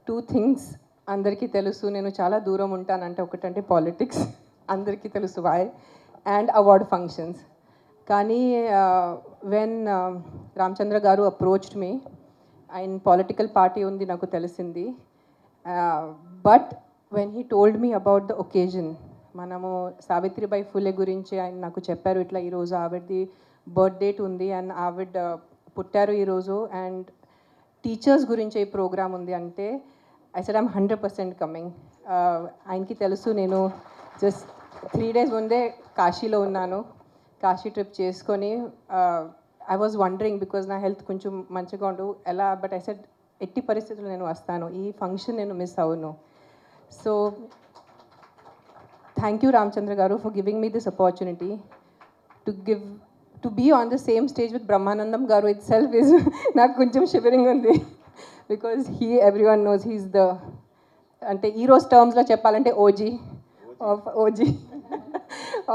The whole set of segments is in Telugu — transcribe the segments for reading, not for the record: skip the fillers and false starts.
టూ థింగ్స్ అందరికీ తెలుసు. నేను చాలా దూరం ఉంటానంటే ఒకటంటే పాలిటిక్స్ అందరికీ తెలుసు వై, అండ్ అవార్డ్ ఫంక్షన్స్. కానీ వెన్ రామచంద్ర గారు అప్రోచ్డ్ మీ, ఆయన పొలిటికల్ పార్టీ ఉంది నాకు తెలిసింది. But when he told me about the occasion, మనము సావిత్రిబాయి ఫులే గురించి ఆయన నాకు చెప్పారు, ఇట్లా ఈరోజు ఆవిడది బర్త్ డేట్ ఉంది అండ్ ఆవిడ పుట్టారు ఈరోజు అండ్ టీచర్స్ గురించి ఈ ప్రోగ్రామ్ ఉంది అంటే ఐ సెడ్ ఐమ్ 100% కమింగ్. ఆయనకి తెలుసు నేను జస్ట్ 3 days ముందే కాశీలో ఉన్నాను. కాశీ ట్రిప్ చేసుకొని ఐ వాజ్ వండరింగ్ బికాజ్ నా హెల్త్ కొంచెం మంచిగా ఉండు ఎలా, బట్ ఐ సెడ్ ఎట్టి పరిస్థితుల్లో నేను వస్తాను, ఈ ఫంక్షన్ నేను మిస్ అవును. సో థ్యాంక్ యూ రామచంద్ర గారు for giving me this opportunity to be on the same stage with Brahmanandam Garu itself is నాకు కొంచెం షివరింగ్ ఉంది because everyone knows he's the అంటే ఈరోజు టర్మ్స్లో చెప్పాలంటే OG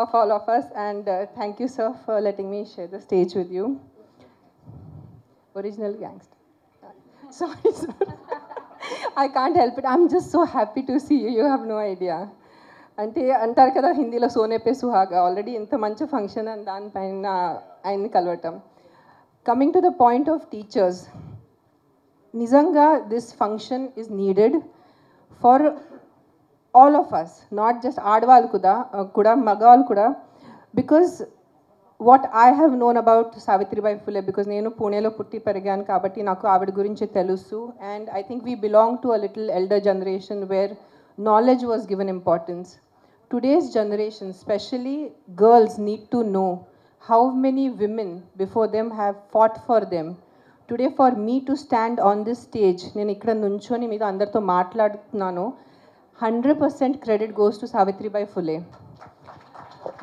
of all of us, and thank you sir for letting me share the stage with you. Original gangster. Sorry sir. I can't help it. I'm just so happy to see you. You have no idea. అంటే అంటారు కదా హిందీలో సోనే పే సుహాగా, ఆల్రెడీ ఇంత మంచి ఫంక్షన్ అని దానిపైన ఆయన్ని కలవటం. Coming to the point of teachers, నిజంగా this function is needed for all of us, not just ఆడవాళ్ళు కూడా మగవాళ్ళు కూడా. Because what I have known about Savitribai Phule, because నేను పూణేలో పుట్టి పెరిగాను కాబట్టి నాకు ఆవిడ గురించి తెలుసు. And I think we belong to a little elder generation where knowledge was given importance. Today's generation, especially girls, need to know how many women before them have fought for them. Today for me to stand on this stage, నేను ఇక్కడ నుంచొని మీతో అందరితో మాట్లాడుతున్నాను, 100% credit goes to Savitribai Phule.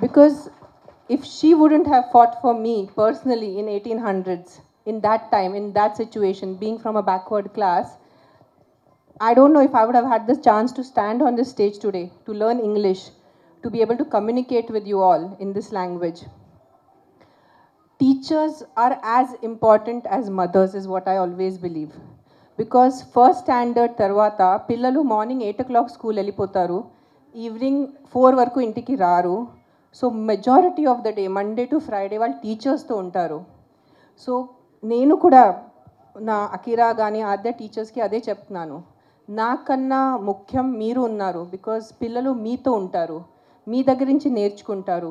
Because if she wouldn't have fought for me personally in 1800s, in that time, in that situation, being from a backward class, I don't know if I would have had the chance to stand on this stage today, to learn English, to be able to communicate with you all in this language. Teachers are as important as mothers is what I always believe. Because first standard tarvata, pillalu morning 8 o'clock school వెళ్ళిపోతారు, ఈవినింగ్ 4 వరకు ఇంటికి రారు. So majority of the day Monday to Friday వాళ్ళు టీచర్స్తో ఉంటారు. సో నేను కూడా నా అకిరా కానీ ఆద్య టీచర్స్కి అదే చెప్తున్నాను, నాకన్నా ముఖ్యం మీరు ఉన్నారు. బికాజ్ పిల్లలు మీతో ఉంటారు, మీ దగ్గర నుంచి నేర్చుకుంటారు.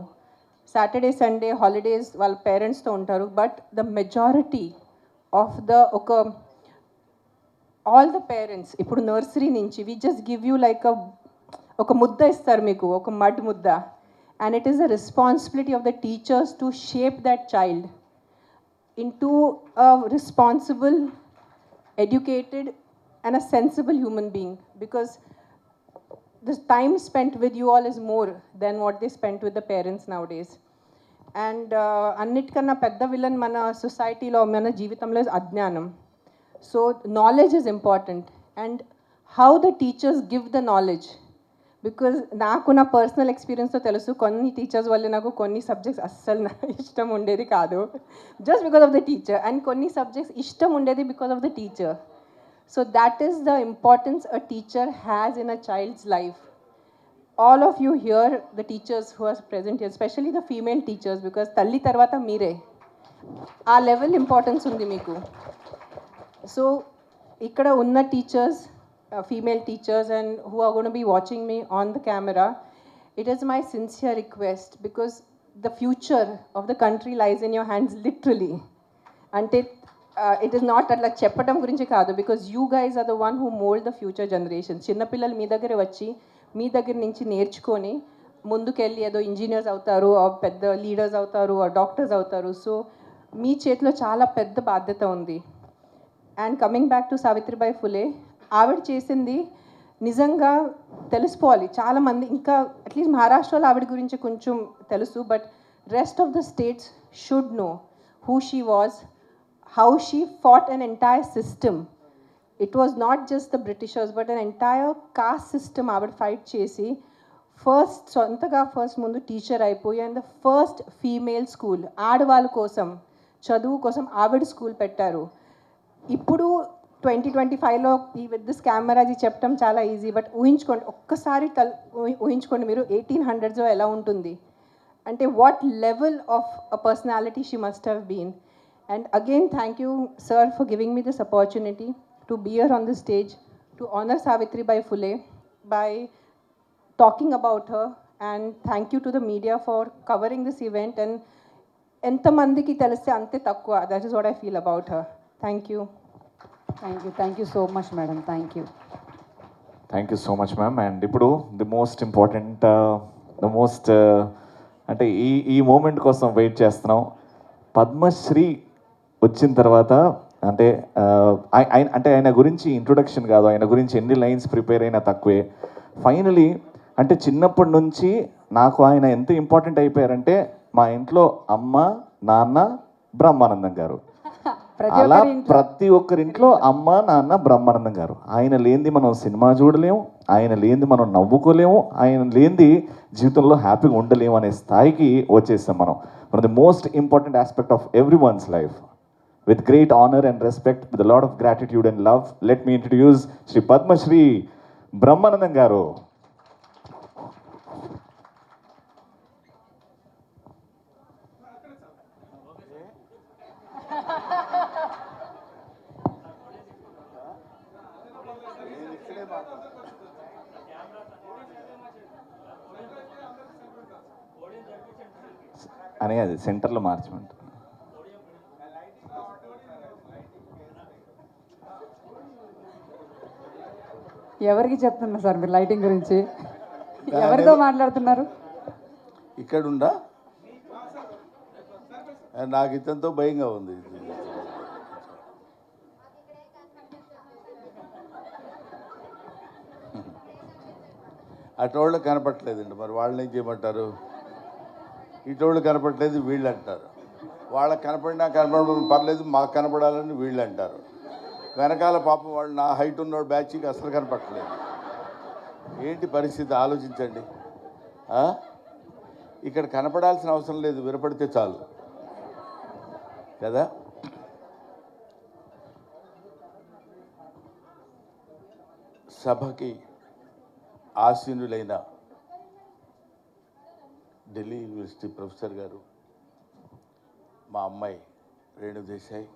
సాటర్డే సండే హాలిడేస్ వాళ్ళ పేరెంట్స్తో ఉంటారు. But the majority of the all the parents ఇప్పుడు నర్సరీ నుంచి we just give you like ఒక ముద్ద ఇస్తారు మీకు, ఒక మడ్ ముద్ద. And it is the responsibility of the teachers to shape that child into a responsible, educated and a sensible human being, because the time spent with you all is more than what they spent with the parents nowadays. And annitkana pedda villain mana society lo mana jeevitamlo is ajnanam. So knowledge is important, and how the teachers give the knowledge. Because నాకు నా పర్సనల్ ఎక్స్పీరియన్స్తో తెలుసు, కొన్ని టీచర్స్ వల్ల నాకు కొన్ని సబ్జెక్ట్స్ అస్సలు ఇష్టం ఉండేది కాదు, just because of the teacher. And కొన్ని సబ్జెక్ట్స్ ఇష్టం ఉండేది because of the teacher. So that is the importance a teacher has in a child's life. All of you here the teachers who are present here, especially the female teachers, because తల్లి తర్వాత మీరే, ఆ లెవెల్ ఇంపార్టెన్స్ ఉంది మీకు. సో ఇక్కడ ఉన్న teachers, female teachers, and who are going to be watching me on the camera, it is my sincere request, because the future of the country lies in your hands literally. Ante it is not atla cheppadam gurinchi kaadu, because you guys are the one who mold the future generations. Chinna pillalu mee daggare vachi mee daggara nunchi నేర్చుకొని ముందుకెళ్ళి ఏదో ఇంజనీర్స్ అవుతారు, పెద్ద లీడర్స్ అవుతారు, డాక్టర్స్ అవుతారు. సో మీ చేతిలో చాలా పెద్ద బాధ్యత ఉంది. And coming back to Savitribai Phule, ఆవిడ చేసింది నిజంగా తెలుసుకోవాలి చాలామంది. ఇంకా అట్లీస్ట్ మహారాష్ట్రలో ఆవిడ గురించి కొంచెం తెలుసు, but rest of the states should know who she was, how she fought an entire system. It was not just the Britishers but an entire cost system ఆవిడ ఫైట్ చేసి సొంతగా ఫస్ట్ ముందు టీచర్ అయిపోయి, and the first female school ఆడవాళ్ళ కోసం చదువు కోసం ఆవిడ స్కూల్ పెట్టారు. ఇప్పుడు 2025లో ఈ విత్ దిస్ కెమెరా అది చెప్పడం చాలా ఈజీ, బట్ ఊహించుకోండి, ఒక్కసారి ఊహించుకోండి మీరు 1800s ఎలా ఉంటుంది అంటే what level of a personality she must have been. And again thank you sir for giving me this opportunity to be here on this stage to honour Savitribai Phule by talking about her, and thank you to the media for covering this event. And ఎంతమందికి తెలిస్తే అంతే తక్కువ, that is what I feel about her. Thank you. Thank you so much madam. Thank you so much ma'am. And ఇప్పుడు ది మోస్ట్ ఇంపార్టెంట్ అంటే ఈ మూమెంట్ కోసం వెయిట్ చేస్తున్నాం. పద్మశ్రీ వచ్చిన తర్వాత అంటే ఆయన గురించి ఇంట్రొడక్షన్ కాదు, ఆయన గురించి ఎన్ని లైన్స్ ప్రిపేర్ అయినా తక్కువే. ఫైనలీ అంటే చిన్నప్పటి నుంచి నాకు ఆయన ఎంత ఇంపార్టెంట్ అయిపోయారంటే మా ఇంట్లో అమ్మ, నాన్న, బ్రహ్మానందం గారు, అలా ప్రతి ఒక్కరింట్లో అమ్మ, నాన్న, బ్రహ్మానందం గారు. ఆయన లేనిది మనం సినిమా చూడలేము, ఆయన లేనిది మనం నవ్వుకోలేము, ఆయన లేనిది జీవితంలో హ్యాపీగా ఉండలేము అనే స్థాయికి వచ్చేసాం మనం. One of the most important aspect of every one's life. With great honor and respect, with a lot of gratitude and love, let me introduce Shri Padma Shri Brahmanandam Garu. అనే అది సెంటర్లో మార్చమంట. ఎవరికి చెప్తున్నారు సార్ మీరు లైటింగ్ గురించి? ఎవరితో మాట్లాడుతున్నారు? ఇక్కడుండా నాకు ఇతంతో భయంగా ఉంది. అటోళ్ళు కనపట్లేదండి, మరి వాళ్ళని ఏం చేయమంటారు? ఇటోళ్ళు కనపట్లేదు వీళ్ళు అంటారు, వాళ్ళకి కనపడినా పర్లేదు మాకు కనపడాలని వీళ్ళు అంటారు. వెనకాల పాపం వాళ్ళు నా హైట్ ఉన్నోడు బ్యాచ్కి అసలు కనపట్టలేదు. ఏంటి పరిస్థితి ఆలోచించండి. ఇక్కడ కనపడాల్సిన అవసరం లేదు, వినపడితే చాలు కదా. సభకి ఆసీనులైన ఢిల్లీ యూనివర్సిటీ ప్రొఫెసర్ గారు, మా అమ్మాయి రేణు దేశాయ్,